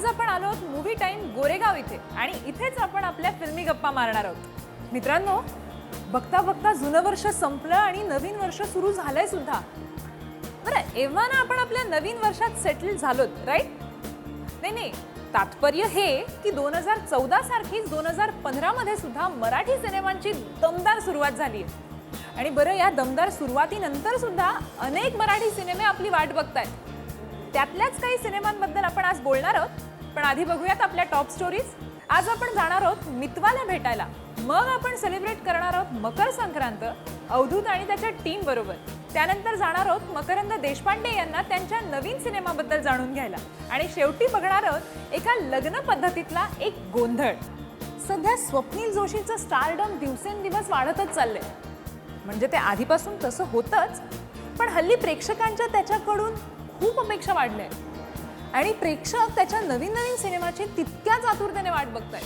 आज आपण आलो आहोत मूवी टाइम गोरेगाव इथे आणि इथेच आपण आपल्या फिल्मी गप्पा मारणार आहोत. मित्रांनो, बघता बघता जुनं वर्ष संपलं आणि नवीन वर्ष सुरू झालंय सुद्धा. बरं, एव्हा ना आपण आपल्या नवीन वर्षात सेटल झालोत, राईट? नाही, तात्पर्य हे की 2014 सारखीच 2015 मध्ये सुद्धा मराठी सिनेमांची दमदार सुरुवात झाली आहे. आणि बरं, या दमदार सुरुवातीनंतर सुद्धा अनेक मराठी सिनेमे आपली वाट बघतायत. त्यातल्याच काही सिनेमांबद्दल आपण आज बोलणार आहोत. पण आधी बघूयात आपल्या टॉप स्टोरीज. आज आपण जाणार आहोत मितवाला भेटायला. मग आपण सेलिब्रेट करणार आहोत मकर संक्रांत अवधूत आणि त्याच्या टीम बरोबर. त्यानंतर जाणार आहोत मकरंद देशपांडे यांना त्यांच्या नवीन सिनेमाबद्दल जाणून घ्यायला. आणि शेवटी बघणार आहोत एका लग्न पद्धतीतला एक गोंधळ. सध्या स्वप्नील जोशीचं स्टारडम दिवसेंदिवस वाढतच चाललंय. म्हणजे ते आधीपासून तसं होतंच, पण हल्ली प्रेक्षकांच्या त्याच्याकडून खूप अपेक्षा वाढल्या आहेत आणि प्रेक्षक त्याच्या नवीन नवीन सिनेमाची तितक्याच आतुरतेने वाट बघतायत.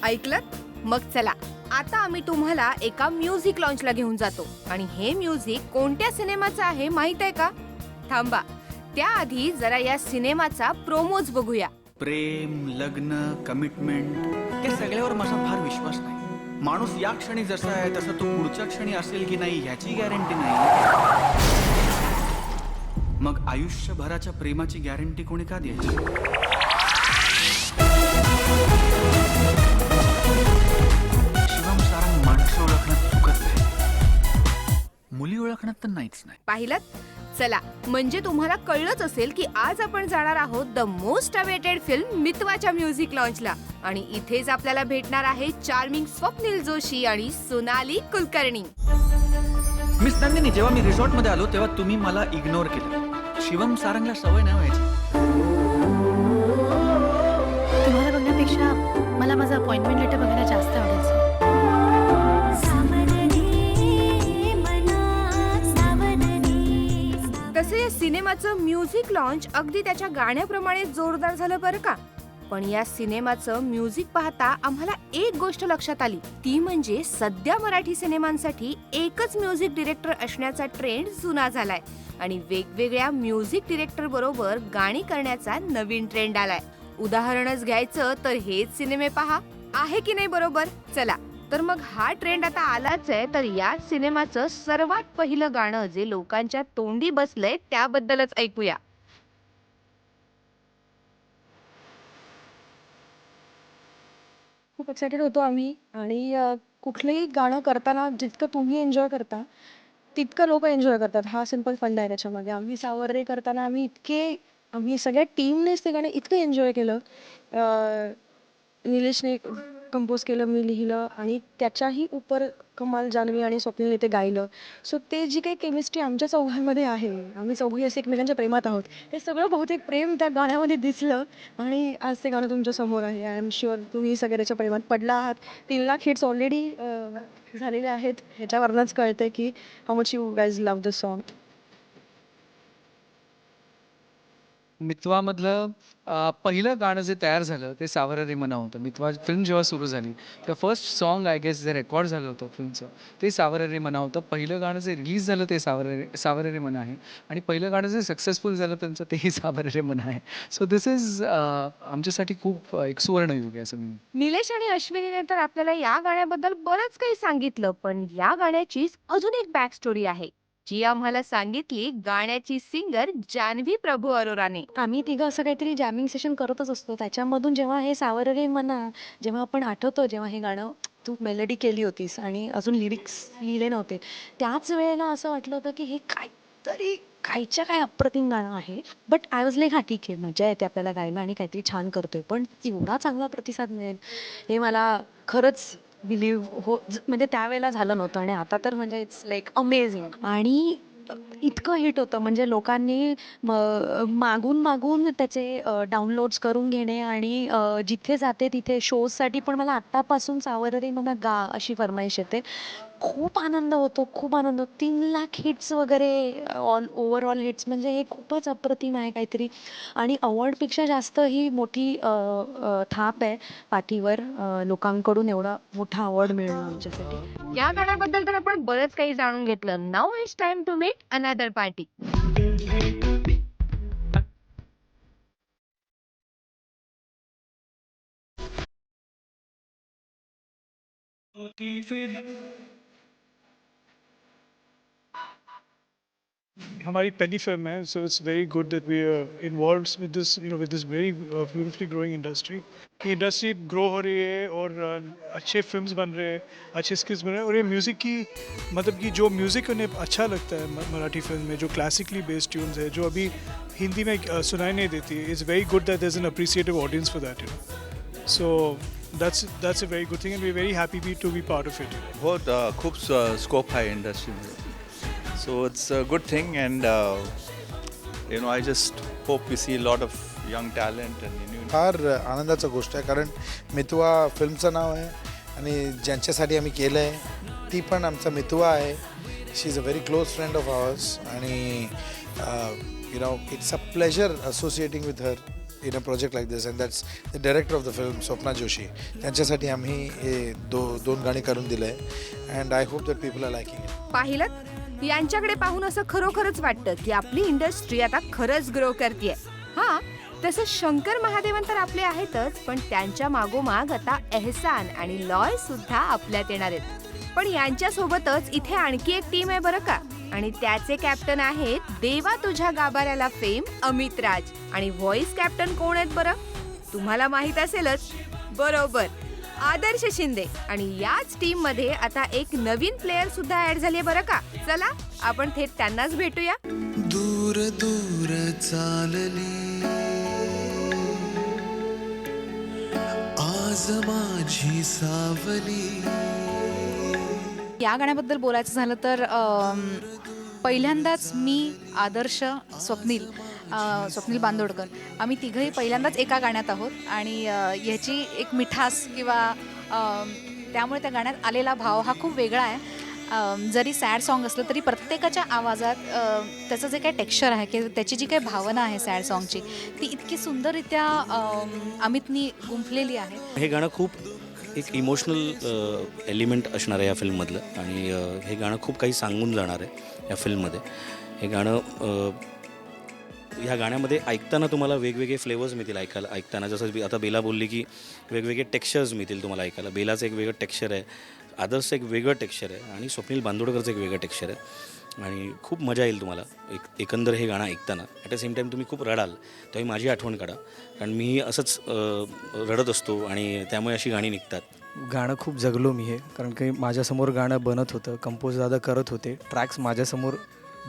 ऐकलत? मग चला, आता आम्ही तुम्हाला एका म्युझिक लॉन्चला घेऊन जातो. आणि हे म्युझिक कोणत्या सिनेमाचं आहे माहित आहे का? थांबा, त्याआधी जरा या सिनेमाचा प्रोमोज बघूया. प्रेम, लग्न, कमिटमेंट या सगळ्यावर माझा फार विश्वास नाही. माणूस या क्षणी जसा आहे तसं तो पुढच्या क्षणी असेल की नाही ह्याची गॅरंटी नाही. मग आयुष्यभराच्या प्रेमाची गॅरंटी कोणी का द्यायची? शिवम सारंग माणसं ओळखण्यात चुकत नाही, मुली ओळखण्यात तर नाहीच नाही. पाहिलं? चला, म्हणजे तुम्हाला कळलंच असेल की आज आपण जाणार आहोत द मोस्ट अवेटेड फिल्म मितवाच्या म्युझिक लॉन्चला. आणि इथेच आपल्याला भेटणार आहे चार्मिंग स्वप्नील जोशी आणि सोनाली कुलकर्णी. मिस नंदिनी, जेव्हा मी रिसॉर्ट मध्ये आलो तेव्हा तुम्ही मला इग्नोर केलं. शिवम सारंगला सवय नाही व्हायची. तुम्हाला बघण्यापेक्षा मला माझं अपॉइंटमेंट लेटर बघायला जास्त आवडायचं. तसं या सिनेमाचं म्युझिक लॉन्च अगदी त्याच्या गाण्याप्रमाणे जोरदार झालं बरं का. पण या सिनेमाचं म्युझिक पाहता आम्हाला एक गोष्ट लक्षात आली, ती म्हणजे सध्या मराठी सिनेमांसाठी एकच म्युझिक डिरेक्टर असण्याचा ट्रेंड जुना झालाय आणि वेगवेगळ्या म्युझिक डिरेक्टर बरोबर गाणी करण्याचा नवीन ट्रेंड आलाय. उदाहरणच घ्यायचं तर हेच सिनेमे पहा, आहे की नाही बरोबर? चला तर मग हा ट्रेंड आता आलाच आहे, तर या सिनेमाचं सर्वात पहिलं गाणं जे लोकांच्या तोंडी बसलंय त्याबद्दलच ऐकूया. खूप एक्सायटेड होतो आम्ही आणि कुठलंही गाणं करताना जितकं तुम्ही एन्जॉय करता तितकं लोक एन्जॉय करतात. हा सिंपल फंड आहे त्याच्यामध्ये. आम्ही सावररे करताना आम्ही सगळ्या टीमनेच ते गाणं इतकं एन्जॉय केलं. निलेशने कंपोज केलं, मी लिहिलं आणि त्याच्याही उपर कमाल जान्हवी आणि स्वप्नीलने ते गायलं. सो ते जी काही केमिस्ट्री आमच्या चौघांमध्ये आहे, आम्ही चौघी असे एकमेकांच्या प्रेमात आहोत, हे सगळं बहुतेक प्रेम त्या गाण्यामध्ये दिसलं आणि आज ते गाणं तुमच्या समोर आहे. आय एम शुअर तुम्ही सगळे त्याच्या प्रेमात पडला आहात. 3,00,000 हिट्स ऑलरेडी झालेले आहेत. ह्याच्यावरूनच कळतंय की how much you guys love the song. मितवामधलं पहिलं गाणं जे तयार झालं ते सावरा रे मना होतं. मितवा फिल्म जेव्हा सुरू झाली तर फर्स्ट सॉन्ग आय गेस जे रेकॉर्ड झालं होतं फिल्मचं ते सावरा रे मना होतं. पहिलं गाणं जे रिलीज झालं ते सावरा रे मना आहे आणि पहिलं गाणं जे सक्सेसफुल झालं त्यांचं तेही सावरा रे मना आहे. सो दिस इज आमच्यासाठी खूप एक सुवर्णयुग आहे असं मी. निलेश आणि अश्विनीने तर आपल्याला या गाण्याबद्दल बरंच काही सांगितलं, पण या गाण्याचीच अजून एक बॅक स्टोरी आहे जी आम्हाला सांगितली गाण्याची सिंगर जान्हवी प्रभू अरोराने. आम्ही तिघं असं काहीतरी जॅमिंग सेशन करतच असतो. त्याच्यामधून जेव्हा हे सावरा रे मना जेव्हा आपण आठवतो, जेव्हा हे गाणं तू मेलडी केली होतीस आणि अजून लिरिक्स लिहिले नव्हते, त्याच वेळेला असं वाटलं होतं की हे काहीतरी कायच्या काय अप्रतिम गाणं आहे. बट आय वॉज लाईक हा ठीक आहे, मजा येते आपल्याला गायला आणि काहीतरी छान करतोय, पण एवढा चांगला प्रतिसाद मिळेल हे मला खरंच म्हणजे त्यावेळेला झालं नव्हतं. आणि आता तर म्हणजे इट्स लाईक अमेझिंग. आणि इतकं हिट होतं म्हणजे लोकांनी मागून मागून त्याचे डाउनलोड्स करून घेणे आणि जिथे जाते तिथे शोजसाठी पण मला आत्तापासून सावरा रे मना गा अशी फरमाईश येते. खूप आनंद होतो, खूप आनंद. 3,00,000 हिट्स वगैरे ओव्हरऑल हिट्स म्हणजे हे खूपच अप्रतिम आहे काहीतरी. आणि अवॉर्डपेक्षा जास्त ही मोठी थाप आहे पाठीवर. लोकांकडून एवढा मोठा अवॉर्ड मिळणं आमच्यासाठी. या गाण्याबद्दल तर आपण बरंच काही जाणून घेतलं. Now it's time to make another party. हमारी पहली फिल्म है, so it's very good that we are involved with this with this very beautifully growing industry. ये इंडस्ट्री ग्रो हो रही है और अच्छे फिल्म्स बन रहे हैं, अच्छे स्किल्स बन रहे हैं. और ये म्यूज़िक की मतलब कि जो म्यूज़िक उन्हें अच्छा लगता है मराठी फिल्म में, जो क्लासिकली बेस्ड ट्यून्स है जो अभी हिंदी में सुनाई नहीं देती, is very good that there is an appreciative audience for that, you know. So that's a very good thing and we're very happy to be part of it. बहुत खूप scope आहे इंडस्ट्रीमध्ये, so it's a good thing and you know I just hope we see lot of young talent and new. फार आनंदाचं गोष्ट आहे, कारण मितवा फिल्मचं नाव आहे आणि ज्यांच्यासाठी आम्ही केलं आहे ती पण आमचा मितवा आहे. She is a very close friend of ours आणि you know it's a pleasure associating with her in a project like this. And that's the director of the film Swapna Joshi. त्यांच्यासाठी आम्ही हे दोन गाणी करून दिलं आहे and I hope that people are liking it. पाहिलं, यांच्याकडे पाहून असं खरोखरच वाटतं की आपली इंडस्ट्री आता खरंच ग्रो करते. हां, तसं शंकर महादेवन तर आपले आहेतच, पण त्यांच्या मागोमाग आता एहसान आणि लॉय सुद्धा आपल्यात येणार आहेत. पण यांच्यासोबतच इथे आणखी एक टीम आहे बरं का, आणि त्याचे कॅप्टन आहेत देवा तुझ्या गाभाऱ्याला फेम अमित राज. आणि व्हॉइस कॅप्टन कोण आहेत बरं? तुम्हाला माहित असेलच, बरोबर, आदर्श शिंदे. आणि याच टीम मध्ये आता एक नवीन प्लेयर सुद्धा ऍड झाली बरं का. चला आपण थेट त्यांनाच भेटूया. दूर दूर चालली आज माझी सावली. या गाण्याबद्दल बोलायचं झालं तर पहिल्यांदाच मी, आदर्श, स्वप्नील बांदोडकर आम्ही तिघंही पहिल्यांदाच एका गाण्यात आहोत. आणि ह्याची एक मिठास किंवा त्यामुळे त्या गाण्यात आलेला भाव हा खूप वेगळा आहे. जरी सॅड सॉन्ग असलं तरी प्रत्येकाच्या आवाजात त्याचं जे काही टेक्स्चर आहे की त्याची जी काही भावना आहे सॅड सॉन्गची, ती इतकी सुंदररित्या अमितनी गुंफलेली आहे. हे गाणं खूप एक इमोशनल एलिमेंट असणार आहे या फिल्ममधलं, आणि हे गाणं खूप काही सांगून जाणार आहे या फिल्ममध्ये. हे गाणं ह्या गाण्यामध्ये ऐकताना तुम्हाला वेगवेगळे फ्लेवर्स मिळतील ऐकताना. जसं आता बेला बोलली की वेगवेगळे टेक्स्चर्स मिळतील तुम्हाला ऐकायला. बेलाचं एक वेगळं टेक्स्चर आहे, आदर्शचं एक वेगळं टेक्स्चर आहे, आणि स्वप्नील बांदोडकरचं एक वेगळं टेक्स्चर आहे. आणि खूप मजा येईल तुम्हाला एकंदर हे गाणं ऐकताना. ॲट द सेम टाईम तुम्ही खूप रडाल, तेव्हा माझी आठवण काढा, कारण मी असंच रडत असतो आणि त्यामुळे अशी गाणी निघतात. गाणं खूप जगलो मी हे, कारण की माझ्यासमोर गाणं बनत होतं, कंपोज दादा करत होते, ट्रॅक्स माझ्यासमोर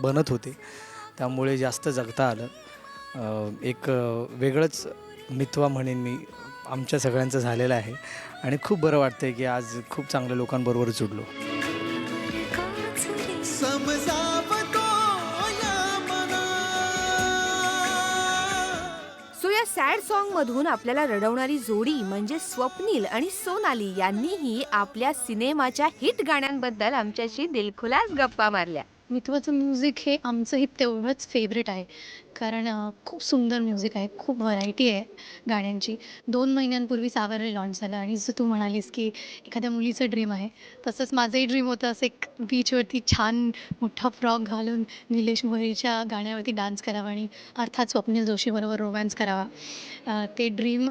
बनत होते, त्यामुळे जास्त जगता आलं. एक वेगळंच मितवा म्हणेन मी आमच्या सगळ्यांचं झालेलं आहे. आणि खूप बरं वाटतं आहे की आज खूप चांगल्या लोकांबरोबर जुडलो. सो या सॅड सॉन्ग मधून आपल्याला रडवणारी जोडी म्हणजे स्वप्नील आणि सोनाली यांनीही आपल्या सिनेमाच्या हिट गाण्यांबद्दल आमच्याशी दिलखुलास गप्पा मारल्या. मितवाचं म्युझिक हे आमचंही तेवढंच फेवरेट आहे, कारण खूप सुंदर म्युझिक आहे, खूप व्हरायटी आहे गाण्यांची. 2 महिन्यांपूर्वी सावररे लॉन्च झालं, आणि जसं तू म्हणालीस की एखाद्या मुलीचं ड्रीम आहे, तसंच माझंही ड्रीम होतं असं एक बीचवरती छान मोठा फ्रॉक घालून निलेश मोरेच्या गाण्यावरती डान्स करावा आणि अर्थात स्वप्नील जोशीबरोबर रोमॅन्स करावा. ते ड्रीम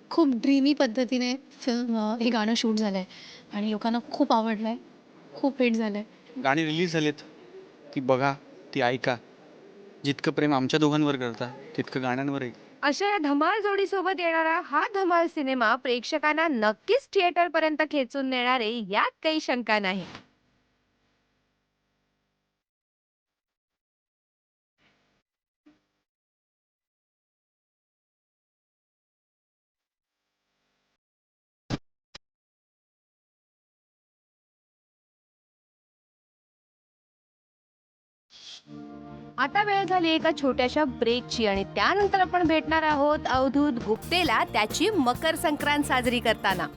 खूप ड्रीमी पद्धतीने हे गाणं शूट झालं आहे आणि लोकांना खूप आवडलं आहे, खूप हिट झालं आहे. गाणी रिलीज झालेत, ती बघा, ती ऐका. जितकं प्रेम आमच्या दोघांवर करता तितकं गाण्यांवरही. अशा या धमाल जोडीसोबत येणारा हा धमाल सिनेमा प्रेक्षकांना नक्कीच थिएटर पर्यंत खेचून नेणारे यात काही शंका नाही. आता वेळ झाली एका छोट्याशा ब्रेकची, आणि त्यानंतर आपण भेटणार आहोत अवधूत गुप्तेला त्याची मकर संक्रांत साजरी करताना.